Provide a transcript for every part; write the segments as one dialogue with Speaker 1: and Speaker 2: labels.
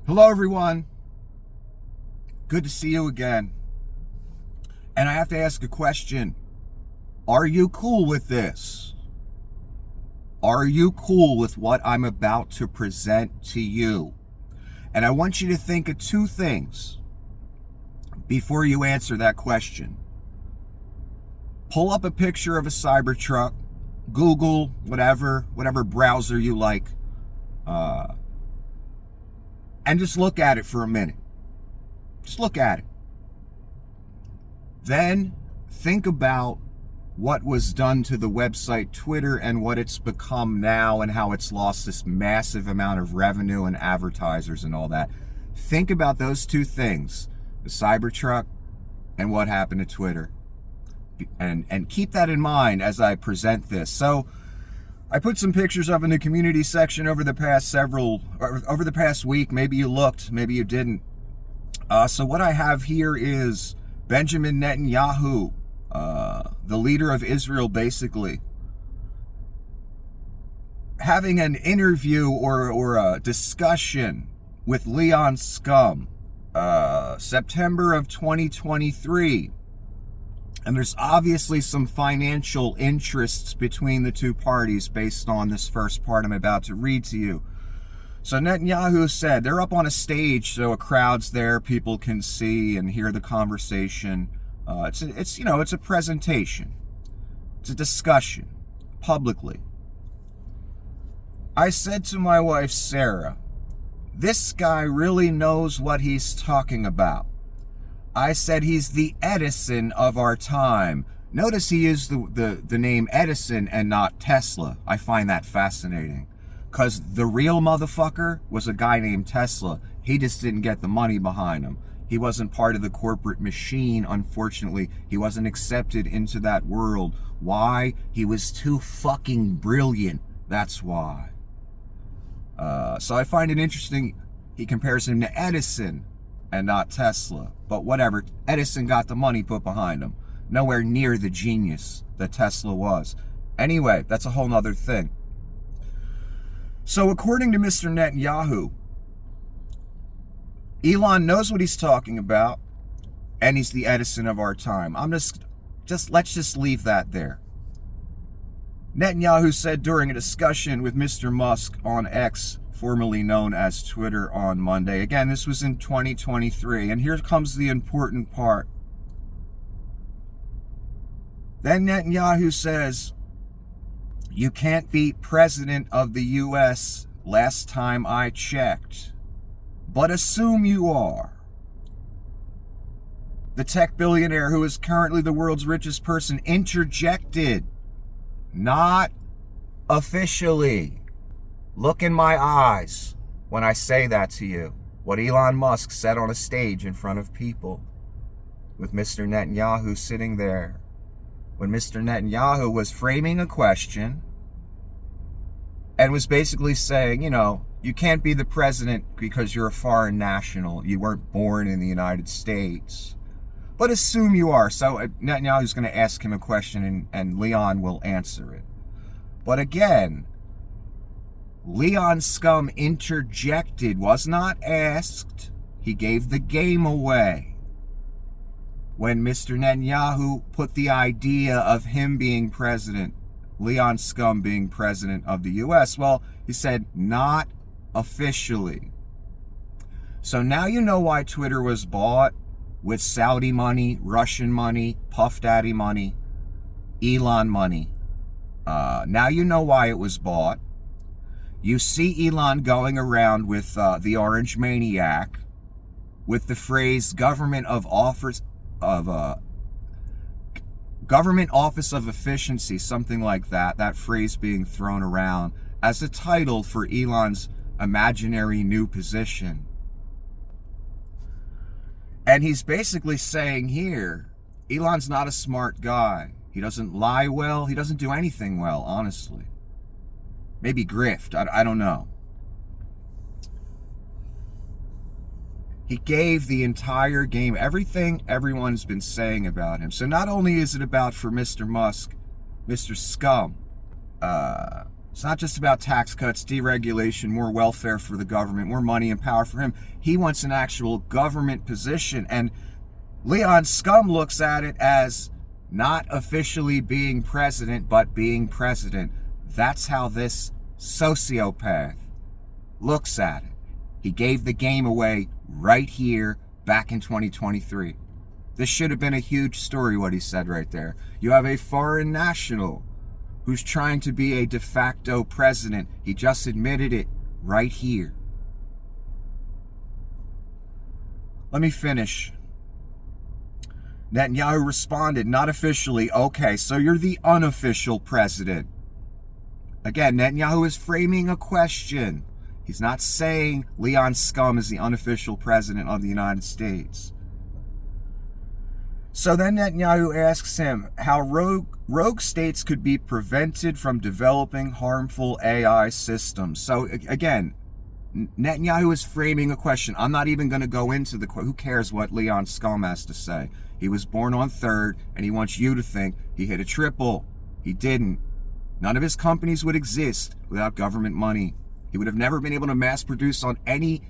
Speaker 1: Hello, everyone. Good to see you again. And I have to ask a question. Are you cool with this? Are you cool with what I'm about to present to you? And I want you to think of two things before you answer that question. Pull up a picture of a Cybertruck, Google, whatever browser you like, and just look at it for a minute. Just look at it. Then think about what was done to the website Twitter and what it's become now and how it's lost this massive amount of revenue and advertisers and all that. Think about those two things, the Cybertruck and what happened to Twitter. And keep that in mind as I present this. So I put some pictures up in the community section over the past week. Maybe you looked, maybe you didn't. So what I have here is Benjamin Netanyahu, the leader of Israel, basically having an interview or a discussion with Leon Skum, September of 2023. And there's obviously some financial interests between the two parties based on this first part I'm about to read to you. So Netanyahu said they're up on a stage, so a crowd's there, people can see and hear the conversation. It's a presentation. It's a discussion publicly. I said to my wife Sarah, this guy really knows what he's talking about. I said he's the Edison of our time. Notice he used the name Edison and not Tesla. I find that fascinating. Because the real motherfucker was a guy named Tesla. He just didn't get the money behind him. He wasn't part of the corporate machine, unfortunately. He wasn't accepted into that world. Why? He was too fucking brilliant. That's why. So I find it interesting he compares him to Edison and not Tesla. But whatever, Edison got the money put behind him. Nowhere near the genius that Tesla was. Anyway, that's a whole nother thing. So according to Mr. Netanyahu, Elon knows what he's talking about, and he's the Edison of our time. Let's just leave that there. Netanyahu said during a discussion with Mr. Musk on X, formerly known as Twitter, on Monday. Again, this was in 2023, and here comes the important part. Then Netanyahu says, you can't be president of the U.S. last time I checked, but assume you are. The tech billionaire, who is currently the world's richest person, interjected, not officially. Look in my eyes when I say that to you. What Elon Musk said on a stage in front of people with Mr. Netanyahu sitting there. When Mr. Netanyahu was framing a question and was basically saying, you can't be the president because you're a foreign national. You weren't born in the United States. But assume you are. So Netanyahu's going to ask him a question and Leon will answer it. But again, Leon Skum interjected, was not asked. He gave the game away. When Mr. Netanyahu put the idea of him being president, Leon Skum being president of the U.S., well, he said, not officially. So now you know why Twitter was bought with Saudi money, Russian money, Puff Daddy money, Elon money. Now you know why it was bought. You see Elon going around with the Orange Maniac with the phrase Government Office of Efficiency, something like that. That phrase being thrown around as a title for Elon's imaginary new position. And he's basically saying here, Elon's not a smart guy. He doesn't lie well. He doesn't do anything well, honestly. Maybe grift. I don't know. He gave the entire game, everything everyone's been saying about him. So not only is it about for Mr. Musk, Mr. Skum, It's not just about tax cuts, deregulation, more welfare for the government, more money and power for him. He wants an actual government position. And Leon Skum looks at it as not officially being president, but being president. That's how this sociopath looks at it. He gave the game away right here back in 2023. This should have been a huge story, what he said right there. You have a foreign national who's trying to be a de facto president. He just admitted it right here. Let me finish. Netanyahu responded, not officially. Okay, so you're the unofficial president. Again, Netanyahu is framing a question. He's not saying Leon Skum is the unofficial president of the United States. So then Netanyahu asks him how rogue states could be prevented from developing harmful AI systems. So again, Netanyahu is framing a question. I'm not even going to go into the who cares what Leon Skum has to say. He was born on third, and he wants you to think he hit a triple. He didn't. None of his companies would exist without government money. He would have never been able to mass produce on any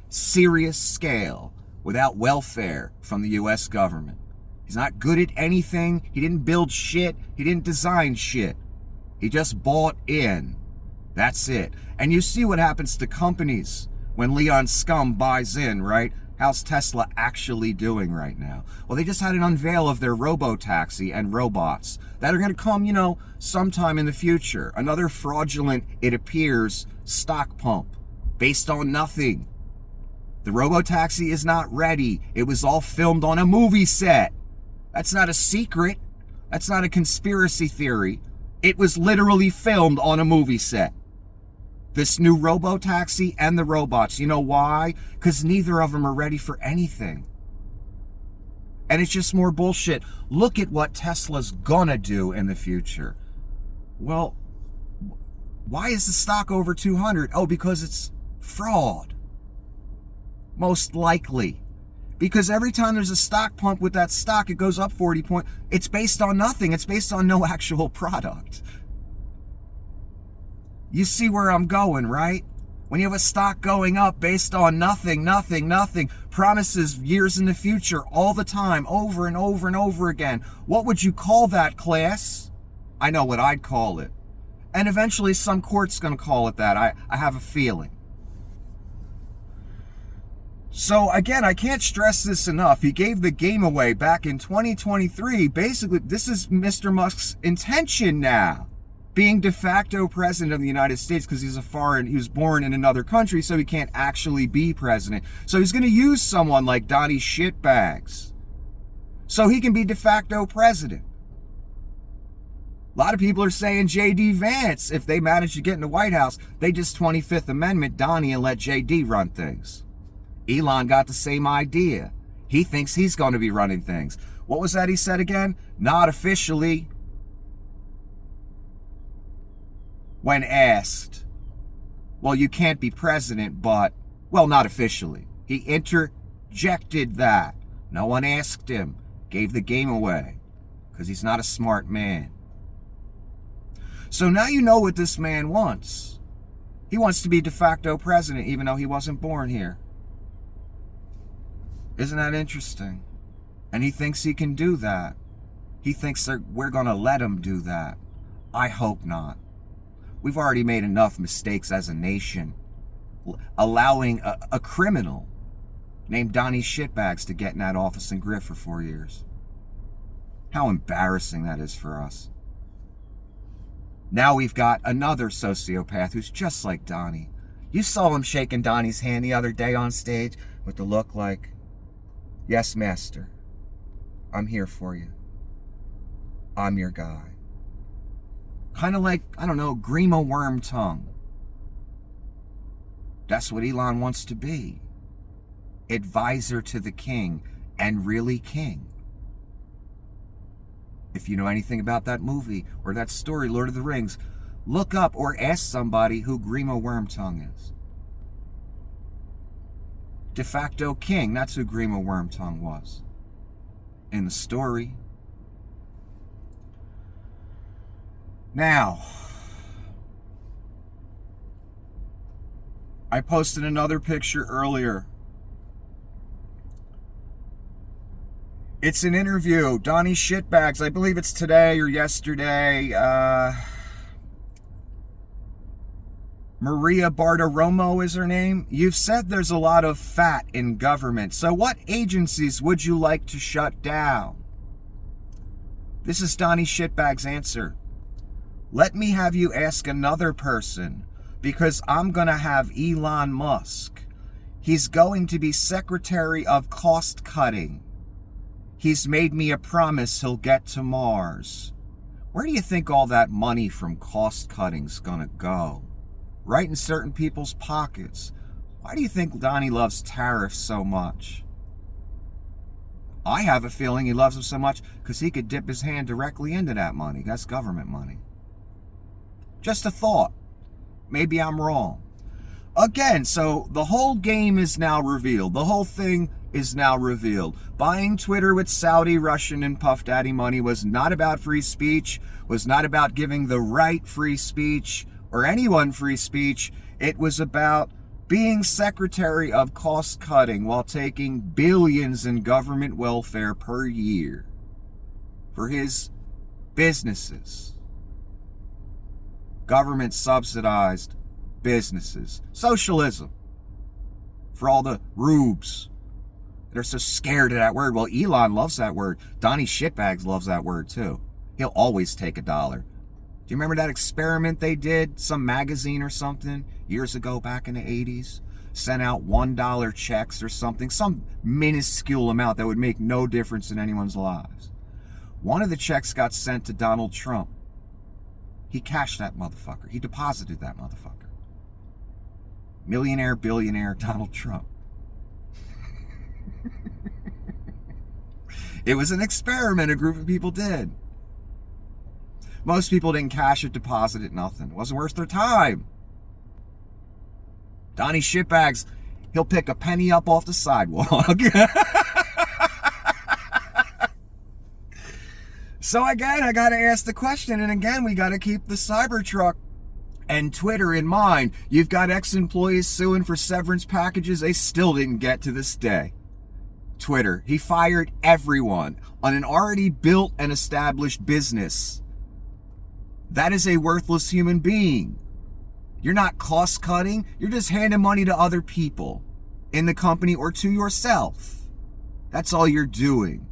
Speaker 1: serious scale without welfare from the U.S. government. He's not good at anything. He didn't build shit. He didn't design shit. He just bought in. That's it. And you see what happens to companies when Leon Skum buys in, right? How's Tesla actually doing right now? Well, they just had an unveil of their robo-taxi and robots that are going to come, sometime in the future. Another fraudulent, it appears, stock pump based on nothing. The robo-taxi is not ready. It was all filmed on a movie set. That's not a secret. That's not a conspiracy theory. It was literally filmed on a movie set. This new robo-taxi and the robots. You know why? Because neither of them are ready for anything. And it's just more bullshit. Look at what Tesla's gonna do in the future. Well, why is the stock over 200? Oh, because it's fraud. Most likely. Because every time there's a stock pump with that stock, it goes up 40 points. It's based on nothing. It's based on no actual product. You see where I'm going, right? When you have a stock going up based on nothing, promises years in the future, all the time, over and over and over again. What would you call that, class? I know what I'd call it. And eventually some court's going to call it that. I have a feeling. So again, I can't stress this enough. He gave the game away back in 2023. Basically, this is Mr. Musk's intention now. Being de facto president of the United States because he was born in another country, so he can't actually be president. So he's going to use someone like Donnie Shitbags so he can be de facto president. A lot of people are saying J.D. Vance, if they manage to get in the White House, they just 25th Amendment Donnie and let J.D. run things. Elon got the same idea. He thinks he's going to be running things. What was that he said again? Not officially. When asked, well, you can't be president, but, well, not officially. He interjected that. No one asked him. Gave the game away. Because he's not a smart man. So now you know what this man wants. He wants to be de facto president, even though he wasn't born here. Isn't that interesting? And he thinks he can do that. He thinks we're going to let him do that. I hope not. We've already made enough mistakes as a nation, allowing a criminal named Donnie Shitbags to get in that office and grift for 4 years. How embarrassing that is for us. Now we've got another sociopath who's just like Donnie. You saw him shaking Donnie's hand the other day on stage with the look like, yes, master, I'm here for you. I'm your guy. Kind of like, I don't know, Grima Wormtongue. That's what Elon wants to be. Advisor to the king, and really king. If you know anything about that movie or that story, Lord of the Rings, look up or ask somebody who Grima Wormtongue is. De facto king, that's who Grima Wormtongue was. In the story. Now, I posted another picture earlier. It's an interview. Donnie Shitbags, I believe it's today or yesterday. Maria Bartiromo is her name. You've said there's a lot of fat in government. So what agencies would you like to shut down? This is Donnie Shitbag's answer. Let me have you ask another person, because I'm going to have Elon Musk. He's going to be Secretary of Cost Cutting. He's made me a promise he'll get to Mars. Where do you think all that money from cost cutting's going to go? Right in certain people's pockets. Why do you think Donnie loves tariffs so much? I have a feeling he loves them so much because he could dip his hand directly into that money. That's government money. Just a thought. Maybe I'm wrong. Again, so the whole game is now revealed. The whole thing is now revealed. Buying Twitter with Saudi, Russian, and Puff Daddy money was not about free speech, was not about giving the right free speech or anyone free speech. It was about being Secretary of Cost Cutting while taking billions in government welfare per year for his businesses. Government subsidized businesses. Socialism. For all the rubes. They're so scared of that word. Well, Elon loves that word. Donnie Shitbags loves that word too. He'll always take $1. Do you remember that experiment they did? Some magazine or something years ago back in the 80s? Sent out $1 checks or something. Some minuscule amount that would make no difference in anyone's lives. One of the checks got sent to Donald Trump. He cashed that motherfucker. He deposited that motherfucker. Millionaire, billionaire Donald Trump. It was an experiment a group of people did. Most people didn't cash it, deposit it, nothing. It wasn't worth their time. Donnie Shitbags, he'll pick a penny up off the sidewalk. So again, I got to ask the question, and again, we got to keep the Cybertruck and Twitter in mind. You've got ex-employees suing for severance packages they still didn't get to this day. Twitter, he fired everyone on an already built and established business. That is a worthless human being. You're not cost cutting, you're just handing money to other people in the company or to yourself. That's all you're doing.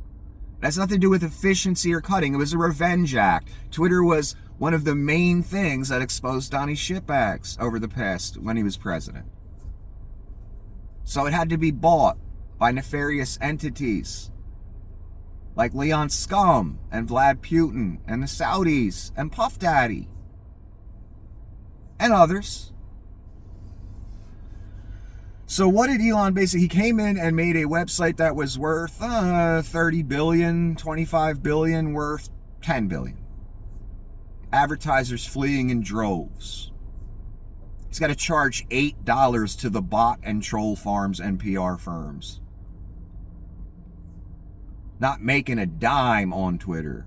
Speaker 1: It has nothing to do with efficiency or cutting. It was a revenge act. Twitter was one of the main things that exposed Donnie Shitbags over the past when he was president. So it had to be bought by nefarious entities like Leon Skum and Vlad Putin and the Saudis and Puff Daddy and others. So what did Elon basically, he came in and made a website that was worth 30 billion, 25 billion, worth 10 billion. Advertisers fleeing in droves. He's got to charge $8 to the bot and troll farms and PR firms. Not making a dime on Twitter.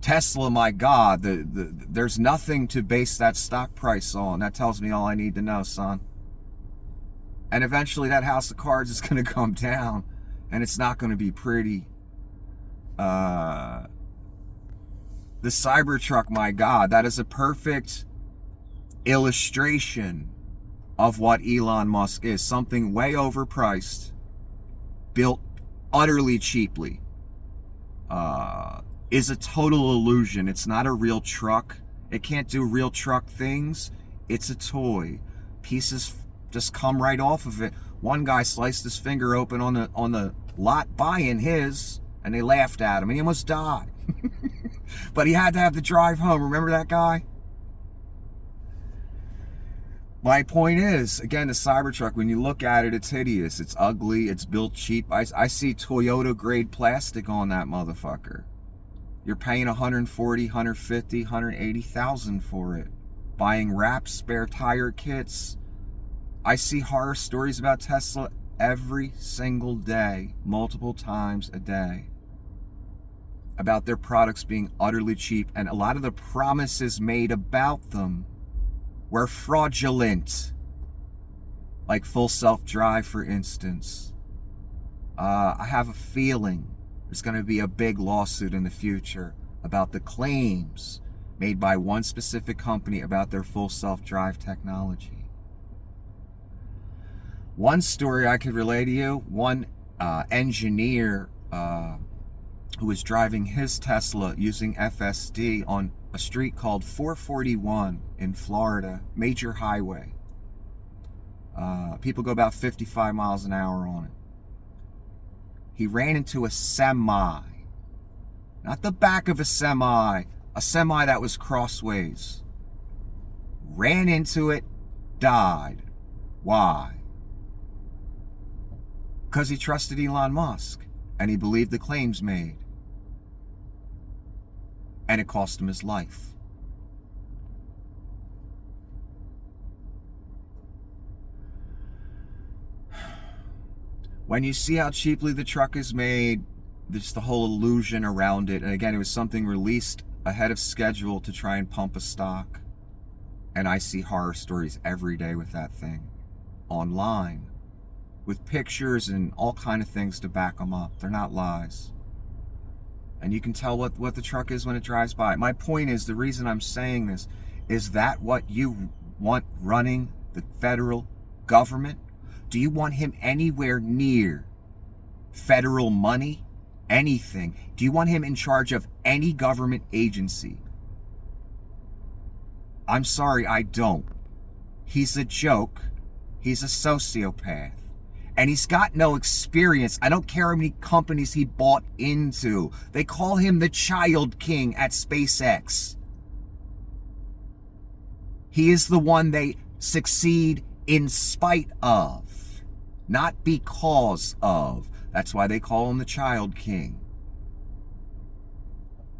Speaker 1: Tesla, my God, there's nothing to base that stock price on. That tells me all I need to know, son. And eventually that house of cards is going to come down, and it's not going to be pretty. The Cybertruck, my God, that is a perfect illustration of what Elon Musk is. Something way overpriced, built utterly cheaply, is a total illusion. It's not a real truck. It can't do real truck things. It's a toy. Pieces just come right off of it. One guy sliced his finger open on the lot buying his, and they laughed at him, and he almost died. But he had to have the drive home. Remember that guy? My point is, again, the Cybertruck, when you look at it, it's hideous. It's ugly. It's built cheap. I see Toyota grade plastic on that motherfucker. You're paying $140,000, $150,000, $180,000 for it. Buying wraps, spare tire kits. I see horror stories about Tesla every single day, multiple times a day, about their products being utterly cheap, and a lot of the promises made about them were fraudulent. Like full self-drive, for instance. I have a feeling there's going to be a big lawsuit in the future about the claims made by one specific company about their full self-drive technology. One story I could relay to you, one engineer who was driving his Tesla using FSD on a street called 441 in Florida, major highway. People go about 55 miles an hour on it. He ran into a semi. Not the back of a semi that was crossways. Ran into it, died. Why? Because he trusted Elon Musk and he believed the claims made. And it cost him his life. When you see how cheaply the truck is made, there's the whole illusion around it. And again, it was something released ahead of schedule to try and pump a stock. And I see horror stories every day with that thing online, with pictures and all kind of things to back them up. They're not lies. And you can tell what the truck is when it drives by. My point is, the reason I'm saying this is that what you want running the federal government? Do you want him anywhere near federal money? Anything? Do you want him in charge of any government agency? I'm sorry, I don't. He's a joke. He's a sociopath. And he's got no experience. I don't care how many companies he bought into. They call him the child king at SpaceX. He is the one they succeed in spite of, not because of. That's why they call him the child king.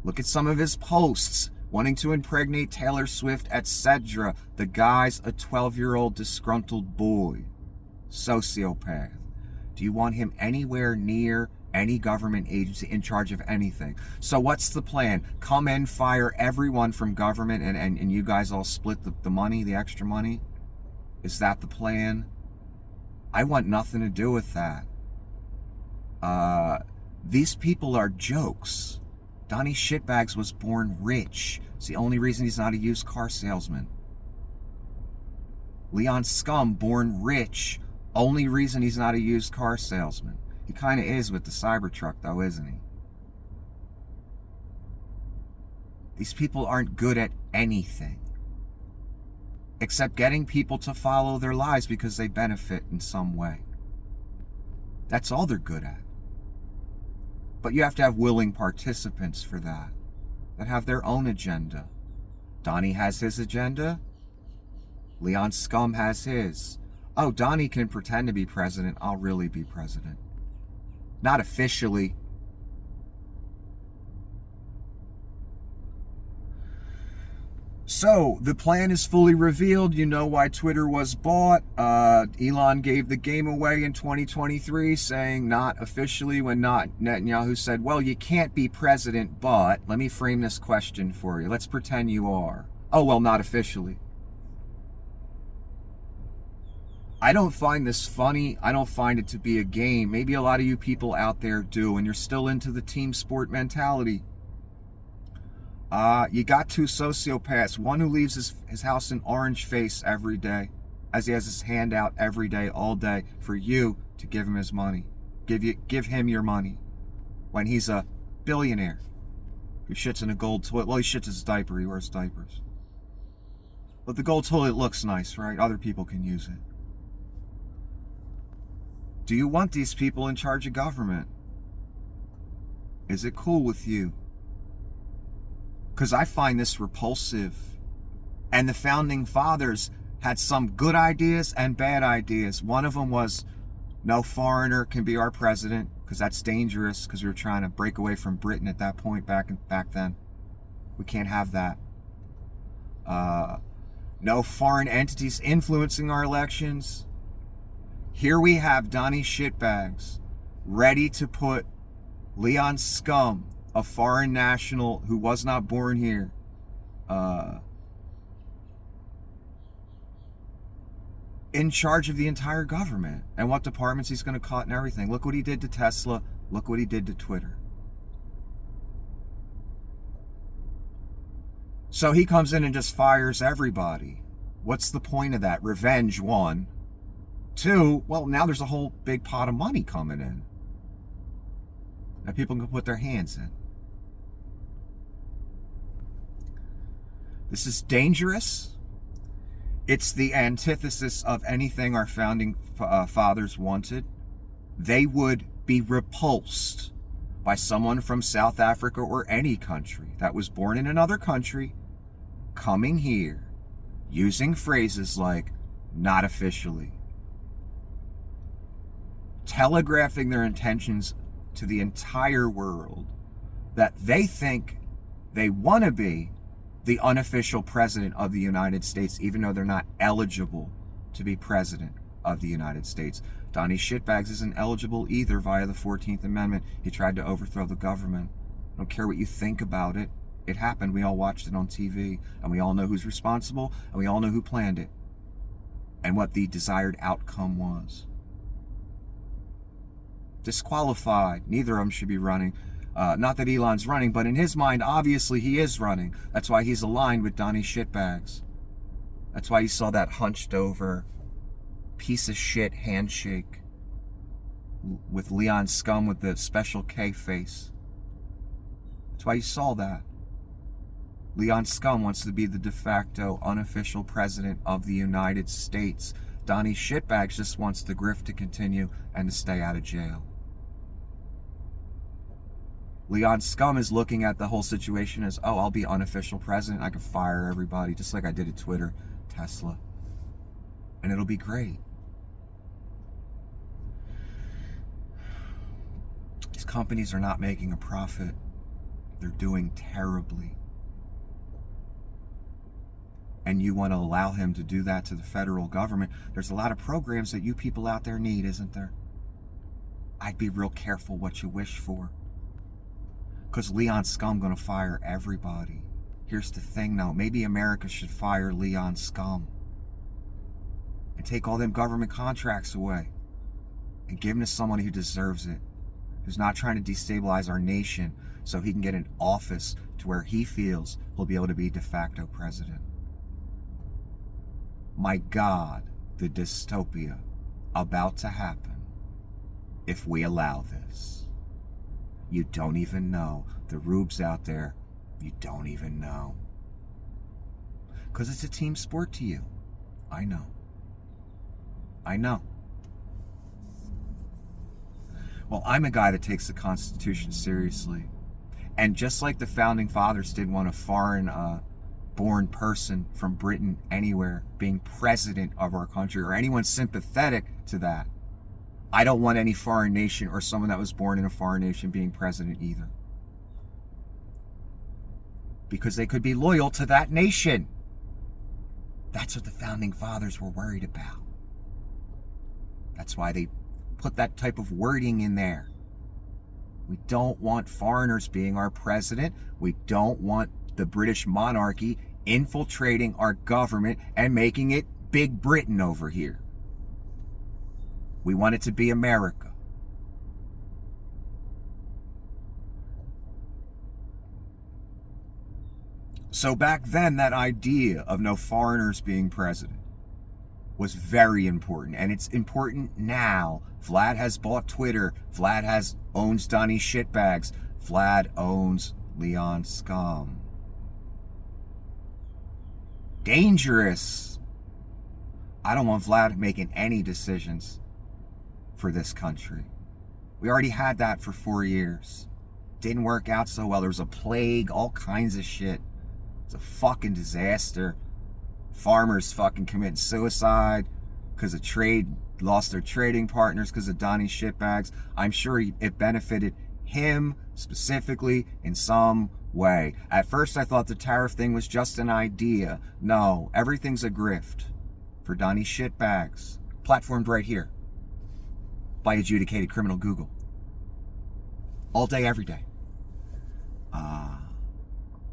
Speaker 1: Look at some of his posts, wanting to impregnate Taylor Swift, etc. The guy's a 12-year-old disgruntled boy. Sociopath. Do you want him anywhere near any government agency in charge of anything? So what's the plan? Come in, fire everyone from government, and you guys all split the money, the extra money? Is that the plan? I want nothing to do with that. These people are jokes. Donnie Shitbags was born rich. It's the only reason he's not a used car salesman. Leon Skum, born rich. Only reason he's not a used car salesman. He kind of is with the Cybertruck, though, isn't he? These people aren't good at anything except getting people to follow their lives because they benefit in some way. That's all they're good at. But you have to have willing participants for that have their own agenda. Donnie has his agenda. Leon Skum has his. Oh, Donnie can pretend to be president. I'll really be president. Not officially. So, the plan is fully revealed. You know why Twitter was bought. Elon gave the game away in 2023, saying not officially, when not Netanyahu said, well, you can't be president, but let me frame this question for you. Let's pretend you are. Oh, well, not officially. I don't find this funny. I don't find it to be a game. Maybe a lot of you people out there do, and you're still into the team sport mentality. You got two sociopaths. One who leaves his house in orange face every day, as he has his hand out every day, all day, for you to give him his money. Give him your money. When he's a billionaire who shits in a gold toilet. Well, he shits his diaper. He wears diapers. But the gold toilet looks nice, right? Other people can use it. Do you want these people in charge of government? Is it cool with you? Because I find this repulsive. And the founding fathers had some good ideas and bad ideas. One of them was no foreigner can be our president, because that's dangerous, because we were trying to break away from Britain at that point back then. We can't have that. No foreign entities influencing our elections. Here we have Donnie Shitbags ready to put Leon Skum, a foreign national who was not born here, in charge of the entire government and what departments he's going to cut and everything. Look what he did to Tesla. Look what he did to Twitter. So he comes in and just fires everybody. What's the point of that? Revenge, one. Two, well, now there's a whole big pot of money coming in that people can put their hands in. This is dangerous. It's the antithesis of anything our founding fathers wanted. They would be repulsed by someone from South Africa or any country that was born in another country coming here using phrases like "not officially," telegraphing their intentions to the entire world that they think they want to be the unofficial president of the United States, even though they're not eligible to be president of the United States. Donnie Shitbags isn't eligible either via the 14th Amendment. He tried to overthrow the government. I don't care what you think about it. It happened. We all watched it on TV, and we all know who's responsible, and we all know who planned it, and what the desired outcome was. Disqualified. Neither of them should be running. Not that Elon's running, but in his mind, obviously he is running. That's why he's aligned with Donnie Shitbags. That's why you saw that hunched over piece of shit handshake with Leon Skum with the special K face. That's why you saw that. Leon Skum wants to be the de facto unofficial president of the United States. Donnie Shitbags just wants the grift to continue and to stay out of jail. Leon Skum is looking at the whole situation as, oh, I'll be unofficial president. I can fire everybody just like I did at Twitter, Tesla. And it'll be great. These companies are not making a profit. They're doing terribly. And you want to allow him to do that to the federal government. There's a lot of programs that you people out there need, isn't there? I'd be real careful what you wish for. Because Leon Skum going to fire everybody. Here's the thing though, maybe America should fire Leon Skum and take all them government contracts away and give them to someone who deserves it, who's not trying to destabilize our nation so he can get an office to where he feels he'll be able to be de facto president. My God, the dystopia about to happen if we allow this. You don't even know. The rubes out there, you don't even know. Because it's a team sport to you. I know. I know. Well, I'm a guy that takes the Constitution seriously. And just like the Founding Fathers didn't want a foreign-born person from Britain anywhere being president of our country or anyone sympathetic to that, I don't want any foreign nation or someone that was born in a foreign nation being president either. Because they could be loyal to that nation. That's what the Founding Fathers were worried about. That's why they put that type of wording in there. We don't want foreigners being our president. We don't want the British monarchy infiltrating our government and making it Big Britain over here. We want it to be America. So back then, that idea of no foreigners being president was very important. And it's important now. Vlad has bought Twitter. Vlad owns Donnie Shitbags. Vlad owns Leon Skum. Dangerous. I don't want Vlad making any decisions for this country. We already had that for 4 years. Didn't work out so well. There was a plague, all kinds of shit. It's a fucking disaster. Farmers fucking committing suicide because of trade, lost their trading partners because of Donnie Shitbags. I'm sure it benefited him specifically in some way. At first I thought the tariff thing was just an idea. No, everything's a grift for Donnie Shitbags. Platformed right here by adjudicated criminal Google. All day, every day.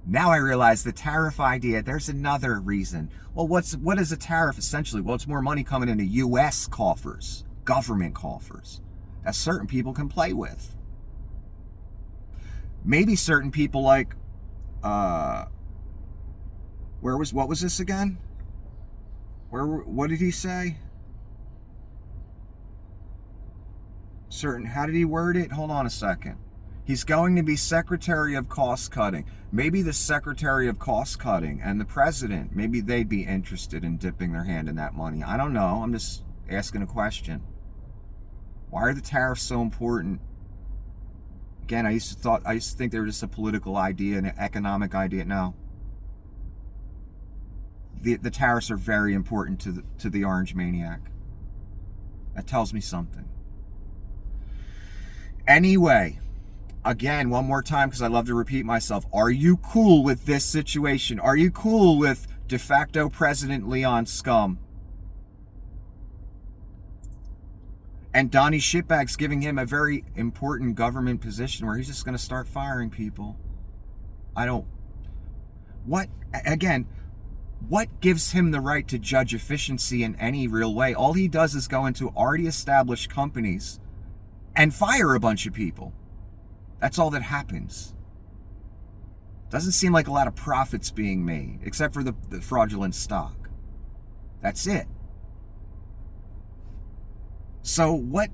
Speaker 1: Now I realize the tariff idea, there's another reason. Well, what is a tariff essentially? Well, it's more money coming into U.S. coffers, government coffers, that certain people can play with. Maybe certain people like, what was this again? What did he say? How did he word it? Hold on a second. He's going to be Secretary of Cost Cutting. Maybe the Secretary of Cost Cutting and the President, maybe they'd be interested in dipping their hand in that money. I don't know. I'm just asking a question. Why are the tariffs so important? Again, I used to think they were just a political idea, an economic idea. No. The tariffs are very important to the orange maniac. That tells me something. Anyway, again, one more time, because I love to repeat myself. Are you cool with this situation? Are you cool with de facto President Leon Skum? And Donnie Shitbags giving him a very important government position where he's just going to start firing people. What gives him the right to judge efficiency in any real way? All he does is go into already established companies and fire a bunch of people. That's all that happens. Doesn't seem like a lot of profits being made, except for the fraudulent stock. That's it. So what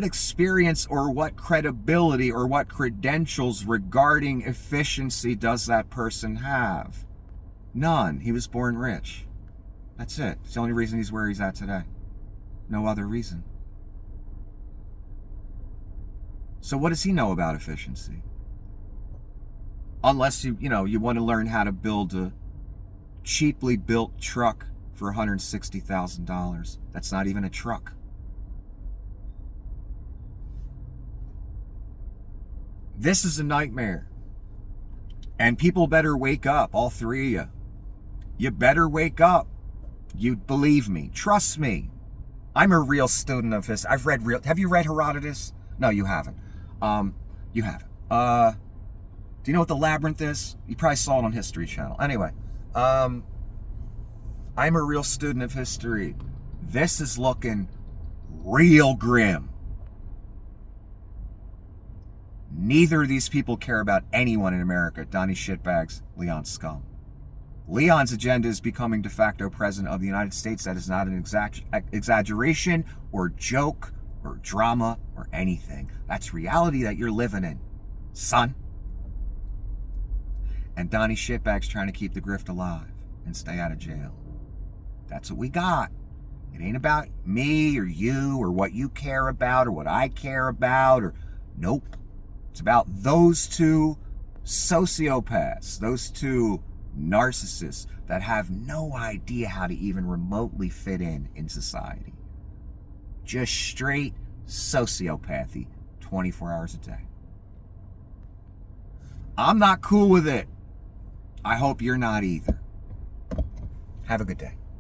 Speaker 1: experience or what credibility or what credentials regarding efficiency does that person have? None. He was born rich. That's it. It's the only reason he's where he's at today. No other reason. So what does he know about efficiency? Unless you want to learn how to build a cheaply built truck for $160,000. That's not even a truck. This is a nightmare. And people better wake up, all three of you. You better wake up. You believe me. Trust me. I'm a real student of history. Have you read Herodotus? No, you haven't. You haven't. Do you know what the labyrinth is? You probably saw it on History Channel. Anyway, I'm a real student of history. This is looking real grim. Neither of these people care about anyone in America. Donnie Shitbags, Leon Skum. Leon's agenda is becoming de facto president of the United States. That is not an exaggeration or joke or drama or anything. That's reality that you're living in, son. And Donnie Shitbags trying to keep the grift alive and stay out of jail. That's what we got. It ain't about me or you or what you care about or what I care about or nope. It's about those two sociopaths, those two narcissists that have no idea how to even remotely fit in society. Just straight sociopathy 24 hours a day. I'm not cool with it. I hope you're not either. Have a good day.